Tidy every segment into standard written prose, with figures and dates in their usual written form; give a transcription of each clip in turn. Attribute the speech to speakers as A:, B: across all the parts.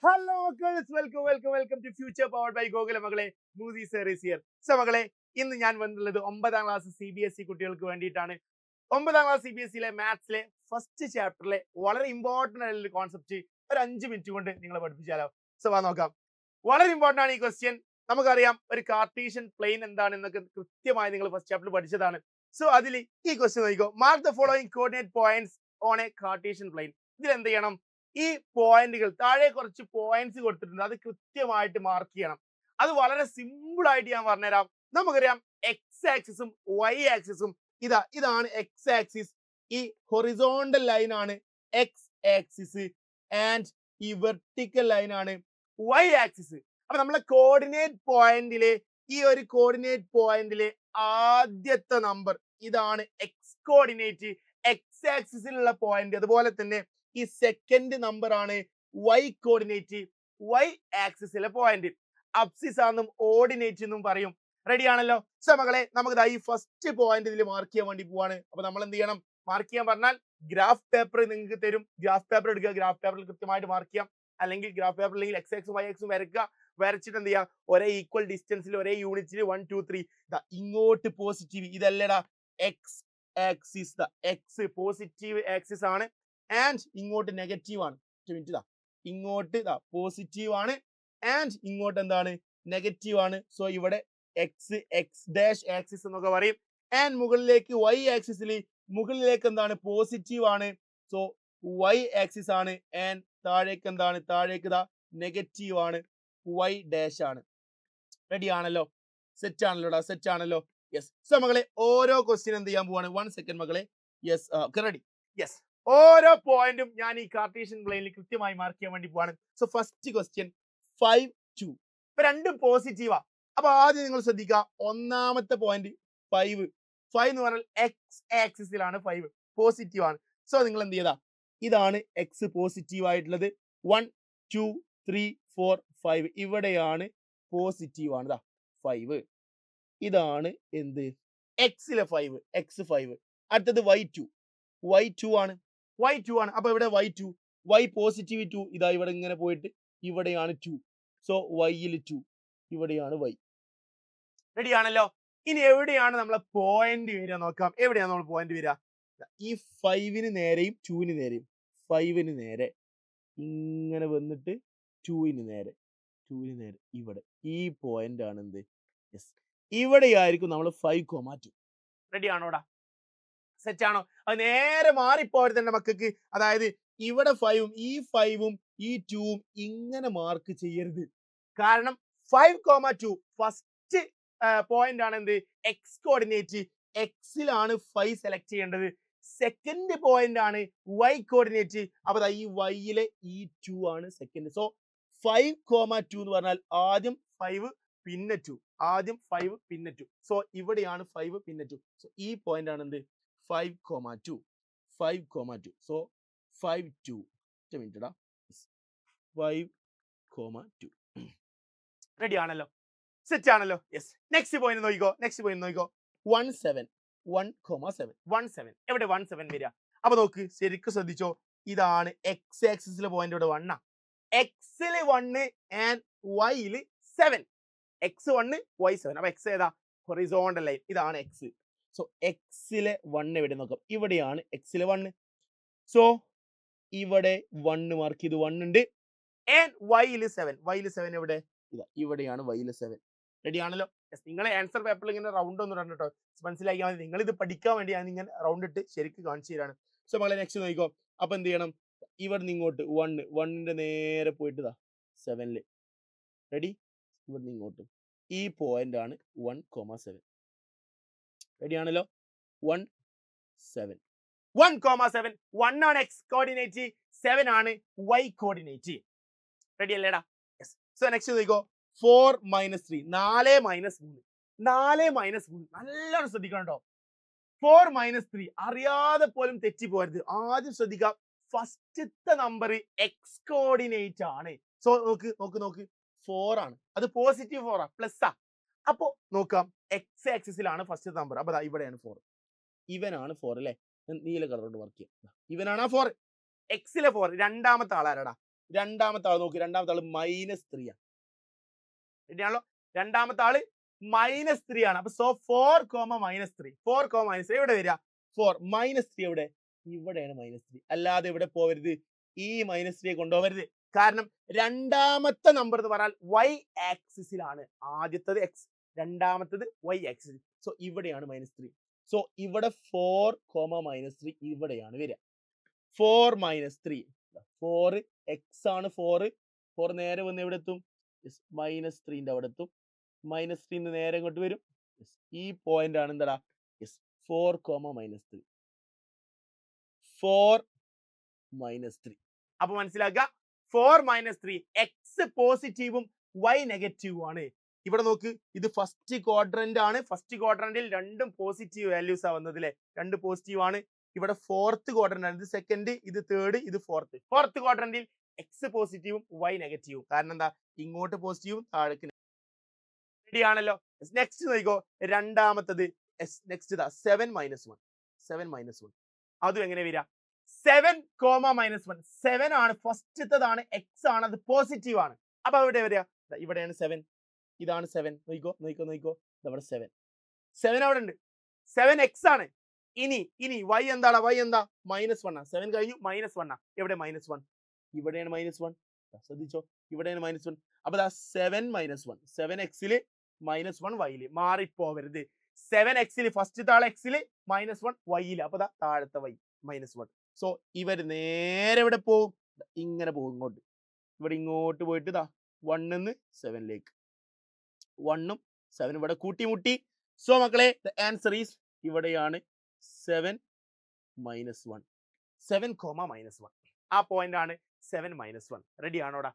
A: Hello girls, welcome to future powered by Gokula മകളെ. Moosi sir is here. So മകളെ, ഇന്ന് ഞാൻ വന്നുള്ളത് 9ാം ക്ലാസ് CBSE കുട്ടികൾക്ക് വേണ്ടിയിട്ടാണ്. 9ാം ക്ലാസ് CBSE മാത്സിലെ ഫസ്റ്റ് ചാപ്റ്ററിലെ വളരെ ഇമ്പോർട്ടന്റ് ആയിട്ടുള്ള കോൺസെപ്റ്റ് ഒരു 5 മിനിറ്റ് കൊണ്ട് നിങ്ങളെ പഠിപ്പിച്ചാലോ? സോ വാ നോക്കാം. വളരെ ഇമ്പോർട്ടന്റ് ആണ് ഈ ക്വസ്റ്റ്യൻ. നമുക്കറിയാം ഒരു കാർട്ടീഷ്യൻ പ്ലെയിൻ എന്താണ് എന്നൊക്കെ കൃത്യമായി നിങ്ങൾ ഫസ്റ്റ് ചാപ്റ്ററിൽ പഠിച്ചതാണ്. സോ അതിൽ ഈ ക്വസ്റ്റ്യൻ നോക്കിക്കോ. Mark the following coordinate points on a Cartesian plane. ഇതിൽ എന്ത് ചെയ്യണം? ഈ പോയിന്റുകൾ താഴെ കുറച്ച് പോയിന്റ്സ് കൊടുത്തിട്ടുണ്ട്, അത് കൃത്യമായിട്ട് മാർക്ക് ചെയ്യണം. അത് വളരെ സിമ്പിൾ ആയിട്ട് ഞാൻ പറഞ്ഞുതരാം. നമുക്കറിയാം എക്സ് ആക്സിസും വൈ ആക്സിസും ഇതാണ് എക്സ് ആക്സിസ്. ഈ ഹൊറിസോണ്ടൽ ലൈൻ ആണ് എക്സ് ആക്സിസ് ആൻഡ് ഈ വെർട്ടിക്കൽ ലൈൻ ആണ് വൈ ആക്സിസ്. അപ്പൊ നമ്മളെ കോർഡിനേറ്റ് പോയിന്റിലെ ആദ്യത്തെ നമ്പർ ഇതാണ് എക്സ് കോർഡിനേറ്റ്, എക്സ് ആക്സിസിലുള്ള പോയിന്റ്. അതുപോലെ തന്നെ ഈ സെക്കൻഡ് നമ്പർ ആണ് വൈ കോർഡിനേറ്റ്, വൈ ആക്സിസിലെ പോയിന്റ്. അബ്സിസ് ആണെന്നും ഓർഡിനേറ്റ് എന്നും പറയും. റെഡി ആണല്ലോ? സോ മകളെ, നമുക്ക് ഈ ഫസ്റ്റ് പോയിന്റ് ഇതിൽ മാർക്ക് ചെയ്യാൻ വേണ്ടി പോവാണ്. അപ്പൊ നമ്മൾ എന്ത് ചെയ്യണം? മാർക്ക് ചെയ്യാൻ പറഞ്ഞാൽ ഗ്രാഫ് പേപ്പർ നിങ്ങൾക്ക് തരും. ഗ്രാഫ് പേപ്പർ എടുക്കുക, ഗ്രാഫ് പേപ്പറിൽ കൃത്യമായിട്ട് മാർക്ക് ചെയ്യാം. അല്ലെങ്കിൽ ഗ്രാഫ് പേപ്പർ അല്ലെങ്കിൽ എക്സ് എക്സും വൈ എക്സും വരയ്ക്കുക. വരച്ചിട്ട് എന്ത് ചെയ്യുക? ഒരേ ഈക്വൽ ഡിസ്റ്റൻസിൽ ഒരേ യൂണിറ്റിൽ 1 2 3 ഇങ്ങോട്ട് പോസിറ്റീവ്. ഇതല്ലടാ X axis. X positive axis ആണ് ആൻഡ് ഇങ്ങോട്ട് നെഗറ്റീവ് ആണ്. ഇങ്ങോട്ട് പോസിറ്റീവ് ആണ് ആൻഡ് ഇങ്ങോട്ട് എന്താണ്? നെഗറ്റീവ് ആണ്. സോ ഇവിടെ എക്സ് ഡാഷ് ആക്സിസ് എന്നൊക്കെ പറയും. ആൻഡ് മുകളിലേക്ക് വൈ ആക്സിസിൽ മുകളിലേക്ക് എന്താണ്? പോസിറ്റീവ് ആണ്. സോ വൈ ആക്സിസ് ആണ്. ആൻഡ് താഴേക്ക് എന്താണ്? താഴേക്ക് നെഗറ്റീവ് ആണ്, വൈ ഡാഷ് ആണ്. റെഡി ആണല്ലോ? സെറ്റ് ആണല്ലോ? സെറ്റ് ആണല്ലോ? യെസ്. സോ മകളെ, ഓരോ ക്വസ്റ്റ്യൻ എന്ത് ചെയ്യാൻ പോവാണ്? 1 സെക്കൻഡ് മകളെ. Yes, ready. യെസ്, ഓരോ പോയിന്റും ഞാൻ ഈ കാർട്ടീഷ്യൻ പ്ലെയിനിൽ കൃത്യമായി മാർക്ക് ചെയ്യാൻ വേണ്ടി പോവാണ്. So first question 5 2. ഇപ്പൊ രണ്ടും പോസിറ്റീവാ. അപ്പൊ ആദ്യം നിങ്ങൾ ശ്രദ്ധിക്കുക, ഒന്നാമത്തെ പോയിന്റ് 5 എന്ന് പറഞ്ഞാൽ എക്സ് ആക്സിസിലാണ്. 5 പോസിറ്റീവ് ആണ്. സോ നിങ്ങൾ എന്ത് ചെയ്താ? ഇതാണ് എക്സ് പോസിറ്റീവ് ആയിട്ടുള്ളത്. 1 2 3 4 5 ഇവിടെയാണ് പോസിറ്റീവ് ആണ്. 5 ഇതാണ് എന്ത്? എക്സിലെ 5, എക്സ് 5. അടുത്തത് y2 ആണ്. അപ്പൊ ഇവിടെ y2, y പോസിറ്റീവ് 2 ഇവിടെ ഇങ്ങനെ പോയിട്ട് ഇവിടെയാണ് 2. സോ വൈയിൽ 2, ഇവിടെയാണ് y. റെഡി ആണല്ലോ? ഇനി എവിടെയാണ് നമ്മളെ പോയിന്റ് വരിക നോക്കാം. എവിടെയാണ് നമ്മൾ പോയിന്റ് വരിക? ഈ 5ന് നേരെയും 2ന് നേരെയും. 5ന് നേരെ ഇങ്ങനെ വന്നിട്ട് 2ന് നേരെ ഇവിടെ ഈ പോയിന്റ് ആണ് എന്ത്? യെസ്, ഇവിടെയായിരിക്കും നമ്മൾ 5,2. റെഡി ആണോടാ? സെറ്റ് ആണോ? അത് നേരെ മാറിപ്പോയത് തന്നെ മക്കൾക്ക്. അതായത് ഇവിടെ 5ഉം ഈ 5ഉം ഈ 2ഉം ഇങ്ങനെ മാർക്ക് ചെയ്യരുത്. കാരണം 5,2 ഫസ്റ്റ് പോയിന്റ് ആണ് എന്ത്? X coordinate. എക്സിലാണ് 5 സെലക്ട് ചെയ്യേണ്ടത്. സെക്കൻഡ് പോയിന്റ് ആണ് വൈ കോർഡിനേറ്റ്. അപ്പൊ ഈ വൈയിലെ ഈ 2 ആണ് സെക്കൻഡ്. സോ 5,2 എന്ന് പറഞ്ഞാൽ ആദ്യം 5 പിന്നെ 2, ആദ്യം 5 പിന്നെ 2. സോ ഇവിടെയാണ് 5 പിന്നെ 2. സോ ഈ പോയിന്റ് ആണ് എന്ത്? 5,2. സോ 5 2. 5,2. റെഡി ആണല്ലോ? സെറ്റ് ആണല്ലോ? യെസ്. നെക്സ്റ്റ് പോയിന്റ് നോക്കിക്കോ. 17. 1,7. എവിടെ 17 വരിക? അപ്പൊ നോക്ക്, ശരിക്കും ശ്രദ്ധിച്ചോ. ഇതാണ് എക്സ് ആക്സിസിലെ പോയിന്റ്. ഇവിടെ 1 എക്സില് 1 ആൻഡ് വൈയില് 7. X 1 Y 7. അപ്പൊ എക്സ് ഏതാ? Horizontal line. ഇതാണ് എക്സ്. സോ എക്സിലെ 1 എവിടെ നോക്കാം? ഇവിടെയാണ് എക്സിലെ 1. സോ ഇവിടെ 1 മാർക്ക് ചെയ്ത് 1 ഉണ്ട്. ആൻഡ് വൈയില് 7. എവിടെ? ഇവിടെയാണ് വൈയില് 7. റെഡി ആണല്ലോ? നിങ്ങളെ ആൻസർ പേപ്പറിൽ ഇങ്ങനെ റൗണ്ട് ഒന്നും ഇടണം കേട്ടോ. മനസ്സിലാക്കിയാൽ മതി. നിങ്ങൾ ഇത് പഠിക്കാൻ വേണ്ടി ഞാൻ ഇങ്ങനെ റൗണ്ട് ഇട്ട് ശരിക്കും കാണിച്ചു തരാണ്. സോ മകളെ, നെക്സ്റ്റ് നോക്കിക്കോ. അപ്പൊ എന്ത് ചെയ്യണം? ഇവിടെ നിന്ന് ഇങ്ങോട്ട് 1ന്റെ നേരെ പോയിട്ട് 7. റെഡി? ഇവിടെ നിന്ന് ഇങ്ങോട്ട് ഈ പോയിന്റ് ആണ് 1,7. റെഡി ആണല്ലോ? 1 7. 1 ആണ് എക്സ് കോർഡിനേറ്റ്, 7 ആണ് വൈ കോർഡിനേറ്റ്. റെഡി അല്ലേടാ? യെസ്. സോ നെക്സ്റ്റ് നോക്കിക്കോ. 4 - 3. 4 - 3. നല്ലോണം ശ്രദ്ധിക്കണം കേട്ടോ. 4 - 3 അറിയാതെ പോലും തെറ്റി പോരുത്. ആദ്യം ശ്രദ്ധിക്കാം, ഫസ്റ്റത്തെ നമ്പർ എക്സ് കോർഡിനേറ്റ് ആണ്. സോ നോക്ക് 4 ആണ്. അത് പോസിറ്റീവ് 4 പ്ലസ് ആ. അപ്പോ നോക്കാം, എക്സ് ആക്സിസിലാണ് ഫസ്റ്റ് നമ്പർ. അപ്പൊ ഇവിടെയാണ് 4. ഇവനാണ് 4 അല്ലെ? നീല കളർ കൊണ്ട് വർക്ക് ചെയ്യാം. ഇവനാണ് 4. എക്സിലെ 4. രണ്ടാമത്തെ ആളാരടാ? രണ്ടാമത്തെ ആൾ നോക്ക്, രണ്ടാമത്തെ ആള് -3 ആണ്. ശരിയാണല്ലോ, രണ്ടാമത്തെ ആള് -3 ആണ്. അപ്പൊ സോ 4, -3 4, -3 എവിടെ വരിക? 4 -3 എവിടെ? ഇവിടെയാണ് -3. അല്ലാതെ ഇവിടെ പോവരുത്, ഈ -3 കൊണ്ടുപോകരുത്. കാരണം രണ്ടാമത്തെ നമ്പർ എന്ന് പറഞ്ഞാൽ y ആക്സിസിലാണ്. ആദ്യത്തത് x, രണ്ടാമത്തത് y ആക്സിസ്. സോ ഇവിടെയാണ് -3. സോ ഇവിടെ 4, -3 ഇവിടെയാണ് വരിക. 4 -3 4 x ആണ്. 4 നേരെ വന്ന് എവിടെ എത്തും? -3ന്റെ അവിടെ എത്തും. -3 നേരെ ഇങ്ങോട്ട് വരും. ഈ പോയിന്റ് ആണ് എന്താ? 4, -3 4 -3. അപ്പൊ മനസ്സിലാക്കുക, 4 -3 x പോസിറ്റീവും y നെഗറ്റീവും ആണ്. ഇവിടെ നോക്ക്, ഇത് ഫസ്റ്റ് ക്വാഡ്രന്റ് ആണ്. ഫസ്റ്റ് ക്വാഡ്രന്റിൽ രണ്ടും പോസിറ്റീവ് വാല്യൂസ് ആ വന്നത് അല്ലെ, രണ്ട് പോസിറ്റീവ് ആണ്. ഇവിടെ ഫോർത്ത് ക്വാഡ്രന്റ് ആണ്, ഇത് സെക്കൻഡ്, ഇത് തേർഡ്, ഇത് ഫോർത്ത്. ഫോർത്ത് ക്വാഡ്രന്റിൽ x പോസിറ്റീവും y നെഗറ്റീവും. കാരണം എന്താ? ഇങ്ങോട്ട് പോസിറ്റീവും താഴേക്ക് റെഡി ആണല്ലോ. നെക്സ്റ്റ് നോക്കിക്കോ, രണ്ടാമത്തത് നെക്സ്റ്റ് ഇതാ 7 -1 7 -1 അതും എങ്ങനെ വരിക? 7, -1 7 ആണ് ഫസ്റ്റത്തതാണ്, x ആണ്, അത് പോസിറ്റീവ് ആണ്. അപ്പൊ അവിടെ വരിക, ഇവിടെയാണ് 7, ഇതാണ് 7. നോക്കിക്കോ ഇവിടെ 7 അവിടെ ഉണ്ട്. 7 x ആണ്. ഇനി y എന്താണ്? y എന്താ? -1 ആണ്. 7 കഴിഞ്ഞു, -1 ആണ്. എവിടെ -1? ഇവിടെയാണ് -1. ശ്രദ്ധിച്ചോ, ഇവിടെയാണ് -1. അപ്പൊ 7 -1 7x-ല് -1 y-ല് മാറിപ്പോവരുത്. 7x-ല് ഫസ്റ്റ് താഴെ x-ല് -1 y-ല്. അപ്പൊ താഴത്തെ y -1. സോ ഇവര് നേരെ ഇവിടെ പോകും, ഇങ്ങനെ പോകും ഇങ്ങോട്ട്. ഇവിടെ ഇങ്ങോട്ട് പോയിട്ട് 1-ന്ന് 7-ലേക്ക്, 1-ഉം 7 ഇവിടെ കൂട്ടിമുട്ടി. സോ മക്കളെ, ദ ആൻസർ ഈസ് ഇവിടെയാണ് 7 -1 7, -1. ആ പോയിന്റ് ആണ് 7 -1. റെഡി ആണോടാ?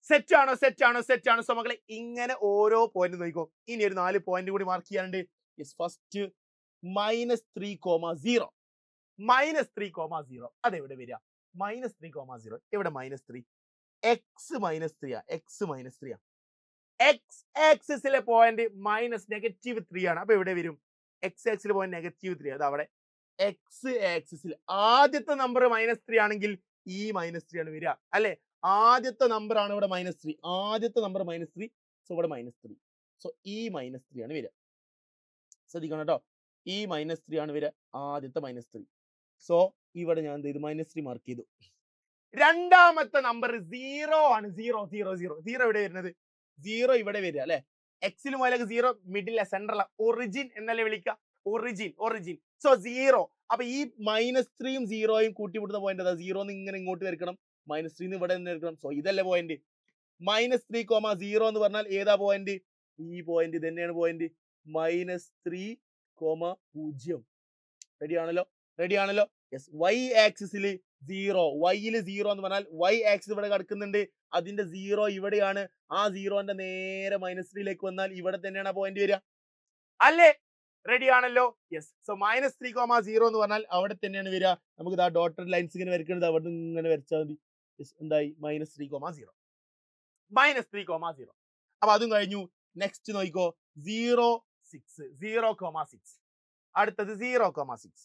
A: സെറ്റ് ആണോ? സോ മക്കളെ, ഇങ്ങനെ ഓരോ പോയിന്റ് നോക്കിക്കോ. ഇനി ഒരു 4 പോയിന്റ് കൂടി മാർക്ക് ചെയ്യാനുണ്ട്. ഫസ്റ്റ് -3, -3, അതെവിടെ വരിക? -3, എവിടെ -3? x -3 x ആക്സിസിലെ പോയിന്റ് -3 ആണ്. അപ്പൊ എവിടെ വരും? x ആക്സിസിലെ പോയിന്റ് -3. അത് അവിടെ x ആക്സിസിൽ ആദ്യത്തെ നമ്പർ -3 ആണെങ്കിൽ ഈ -3 ആണ് വരിക അല്ലെ. ആദ്യത്തെ നമ്പർ ആണ് ഇവിടെ -3, ആദ്യത്തെ നമ്പർ -3. സോ ഇവിടെ -3. സോ ഈ -3 ആണ് വരിക. ശ്രദ്ധിക്കണം കേട്ടോ, ഈ -3 ആണ് വരിക, ആദ്യത്തെ -3. സോ ഇവിടെ ഞാൻ എന്ത് ചെയ്തു? -3 മാർക്ക് ചെയ്തു. രണ്ടാമത്തെ നമ്പർ 0 ആണ്. 0 എവിടെ വരുന്നത്? 0 ഇവിടെ വരിക അല്ലെ. എക്സിന് മുതലേക്ക് 0 മിഡിലെ സെൻട്രൽ ഒറിജിൻ എന്നല്ലേ വിളിക്കുക, ഒറിജിൻ. സോ 0. അപ്പൊ ഈ -3യും 0യും കൂട്ടിമുട്ടുന്ന പോയിന്റ് അതാ. 0 ഇങ്ങനെ ഇങ്ങോട്ട് വരക്കണം, -3 ഇവിടെ നിന്ന് എടുക്കണം. സോ ഇതല്ലേ പോയിന്റ്. -3, -0 എന്ന് പറഞ്ഞാൽ ഏതാ പോയിന്റ്? ഈ പോയിന്റ് തന്നെയാണ് പോയിന്റ്. -3, 0. റെഡി ആണല്ലോ. യെസ്, y ആക്സിസിൽ 0, y-ല് 0 എന്ന് പറഞ്ഞാൽ y ആക്സിസ് ഇവിടെ കിടക്കുന്നുണ്ട്, അതിന്റെ 0 ഇവിടെയാണ്. ആ 0ന്റെ നേരെ -3ലേക്ക് വന്നാൽ ഇവിടെ തന്നെയാണ് ആ പോയിന്റ് വരിക അല്ലേ. റെഡി ആണല്ലോ. യെസ്, സോ -3, 0 എന്ന് പറഞ്ഞാൽ അവിടെ തന്നെയാണ് വരിക. നമുക്ക് ഇതാ ഡോട്ടഡ് ലൈൻസ് ഇങ്ങനെ വരയ്ക്കുന്നത്, അവിടെ ഇങ്ങനെ വരച്ചാൽ മതി. എന്തായി? -3, 0. അപ്പൊ അതും കഴിഞ്ഞു. നെക്സ്റ്റ് നോക്കിക്കോ, 0, 6. അടുത്തത് 0,6.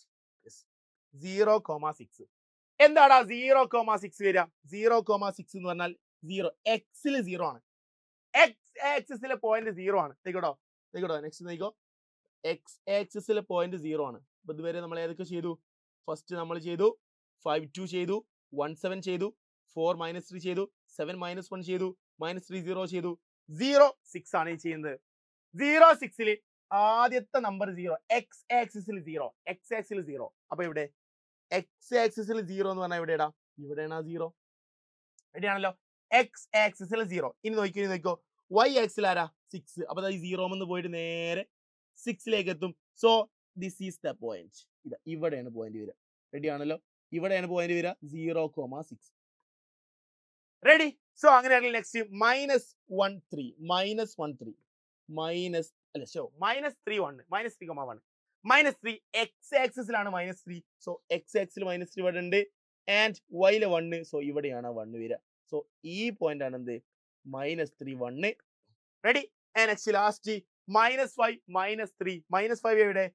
A: 0,6. എന്താടാ 0,6 വരിക? 0,6 എന്ന് പറഞ്ഞാൽ 0 x-ല് 0 ആണ്. x ആക്സിസിലെ പോയിന്റ് 0 ആണ്. നോക്കിക്കോ. നെക്സ്റ്റ് നോക്കിക്കോ, x ആക്സിസിലെ പോയിന്റ് 0 ആണ്. അപ്പൊ ഇതുവരെ നമ്മൾ ഏതൊക്കെ ചെയ്തു? ഫസ്റ്റ് നമ്മൾ ചെയ്തു 5, 2 ചെയ്തു, 1, 7 ചെയ്തു, 4, -3 ചെയ്തു, 7, -1 ചെയ്തു, -3, 0 ചെയ്തു. 0, 6 ആണ് ഈ ചെയ്യുന്നത്. 0, 6-ല് ആദ്യത്തെ നമ്പർ 0, x ആക്സിസിൽ 0. അപ്പൊ ഇവിടെ x ആക്സിസിൽ 0 എന്ന് പറഞ്ഞാൽ എവിടെയാടാ? ഇവിടെയാണ് ആ 0. റെഡിയാണല്ലോ. x ആക്സിസിൽ 0. ഇനി നോക്കിക്കോ, y ആക്സിൽ ആരാ? 6. അപ്പൊ ഈ 0 എന്ന് പോയിട്ട് നേരെ 6-ലേക്ക് എത്തും. So this is the point. ഇവിടെയാണ് പോയിന്റ് വരിക. റെഡിയാണല്ലോ, ഇവിടെയാണ് പോയിന്റ് വരിക 0,6. റെഡി. സോ അങ്ങനെയാണെങ്കിൽ നെക്സ്റ്റ് -1, 3 -3 x ആക്സിസിലാണ് -3. സോ x ആക്സിൽ -3 ഇവിടെ ഉണ്ട്, ആൻഡ് y-ല് 1. സോ ഇവിടെയാണ് 1 വരിക. സോ ഈ പോയിന്റ് ആണ് എന്ത്? -3, 1. റെഡി. നെക്സ്റ്റ് ലാസ്റ്റ് -5, -3 എവിടെ?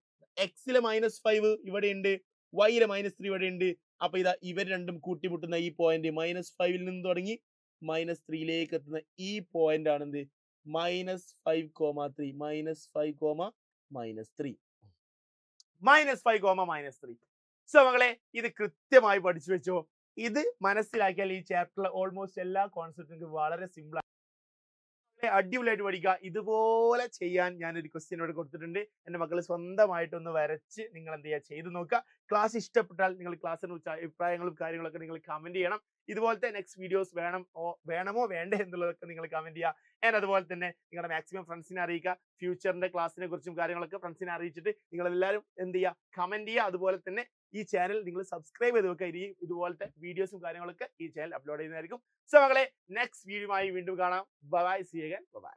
A: x-ല് -5 ഇവിടെ ഉണ്ട്, y-ല് -3 ഇവിടെ ഉണ്ട്, അപ്പൊ ഇതാ ഇവർ രണ്ടും കൂട്ടിമുട്ടുന്ന ഈ പോയിന്റ് -5 നിന്ന് തുടങ്ങി -3 എത്തുന്ന ഈ പോയിന്റ് ആണ് എന്ത് -5, -3 -3 സോ മക്കളെ ഇത് കൃത്യമായി പഠിച്ചു വെച്ചോ. ഇത് മനസ്സിലാക്കിയാൽ ഈ ചാപ്റ്ററിലെ ഓൾമോസ്റ്റ് എല്ലാ കോൺസെപ്റ്റും വളരെ സിമ്പിൾ അടിപൊളിയായിട്ട് പഠിക്കുക. ഇതുപോലെ ചെയ്യാൻ ഞാനൊരു ക്വസ്റ്റ്യൻ ഇവിടെ കൊടുത്തിട്ടുണ്ട്. എൻ്റെ മക്കൾ സ്വന്തമായിട്ടൊന്ന് വരച്ച് നിങ്ങൾ എന്ത് ചെയ്യുക ചെയ്ത് നോക്കുക. ക്ലാസ് ഇഷ്ടപ്പെട്ടാൽ നിങ്ങൾ ക്ലാസ്സിനെ കുറിച്ച് അഭിപ്രായങ്ങളും കാര്യങ്ങളൊക്കെ നിങ്ങൾ കമന്റ് ചെയ്യണം. ഇതുപോലത്തെ നെക്സ്റ്റ് വീഡിയോസ് വേണമോ വേണ്ടേ എന്നുള്ളതൊക്കെ നിങ്ങൾ കമന്റ് ചെയ്യുക. ആൻഡ് അതുപോലെ തന്നെ നിങ്ങളുടെ മാക്സിമം ഫ്രണ്ട്സിനെ അറിയിക്കുക. ഫ്യൂച്ചറിന്റെ ക്ലാസ്സിനെ കുറിച്ചും കാര്യങ്ങളൊക്കെ ഫ്രണ്ട്സിനെ അറിയിച്ചിട്ട് നിങ്ങൾ എല്ലാവരും എന്ത് ചെയ്യുക കമന്റ് ചെയ്യുക. അതുപോലെ തന്നെ ഈ ചാനൽ നിങ്ങൾ സബ്സ്ക്രൈബ് ചെയ്ത് വെക്കുക. ഇതുപോലത്തെ വീഡിയോസും കാര്യങ്ങളൊക്കെ ഈ ചാനൽ അപ്ലോഡ് ചെയ്യുന്നതായിരിക്കും. സോ മക്കളെ നെക്സ്റ്റ് വീഡിയോയുമായി വീണ്ടും കാണാം. Bye, see you again. By.